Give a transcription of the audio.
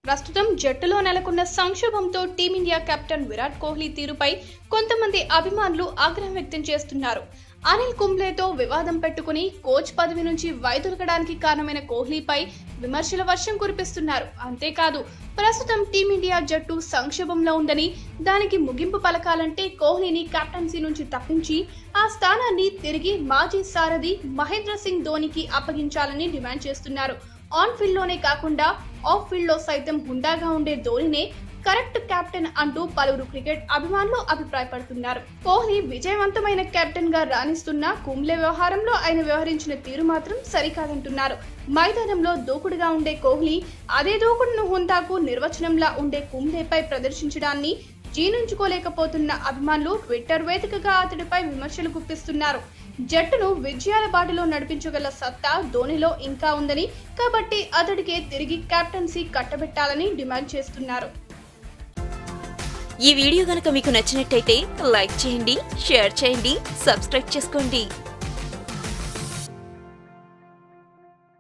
ప్రస్తుతం జట్టులో నెలకొన్న సంక్షోభంతో టీమిండియా కెప్టెన్ విరాట్ కోహ్లీ తీరుపై కొంతమంది అభిమానులు ఆగ్రహం వ్యక్తం చేస్తున్నారు. అనిల్ కుంబ్లేతో వివాదం పెట్టుకుని కోచ్ పదవి నుంచి వైదొలగడానికి కారణమైన కోహ్లీపై విమర్శల వర్షం కురిపిస్తున్నారు. అంతేకాదు, ప్రస్తుతం టీమిండియా జట్టు సంక్షోభంలో ఉందని, దానికి ముగింపు పలకాలంటే కోహ్లీని కెప్టెన్సీ నుంచి తప్పించి ఆ స్థానాన్ని తిరిగి మాజీ సారథి మహేంద్ర సింగ్ ధోనికి అప్పగించాలని డిమాండ్ చేస్తున్నారు. ఆన్ ఫీల్డ్ లోనే కాకుండా ఆఫ్ ఫీల్డ్ లో సైతం హుందాగా ఉండే ధోనినే కరెక్ట్ కెప్టెన్ అంటూ పలువురు క్రికెట్ అభిమానులు అభిప్రాయపడుతున్నారు. కోహ్లీ విజయవంతమైన కెప్టెన్ గా రాణిస్తున్న కుంబ్లే వ్యవహారంలో ఆయన వ్యవహరించిన తీరు మాత్రం సరికాదంటున్నారు. మైదానంలో దూకుడుగా ఉండే కోహ్లీ అదే దూకుడును హుందాకు నిర్వచనంలా ఉండే కుంబ్లేపై ప్రదర్శించడాన్ని జీర్ణించుకోలేకపోతున్న అభిమానులు ట్విట్టర్ వేదికగా అతడిపై విమర్శలు గుప్పిస్తున్నారు. జట్టును విజయాల బాటలో నడిపించగల సత్తా ధోనిలో ఇంకా ఉందని, కాబట్టి అతడికే తిరిగి కెప్టెన్సీ కట్టబెట్టాలని డిమాండ్ చేస్తున్నారు. ఈ వీడియో గనుక మీకు నచ్చినట్టయితే లైక్ చేయండి, షేర్ చేయండి, సబ్స్క్రైబ్ చేసుకోండి.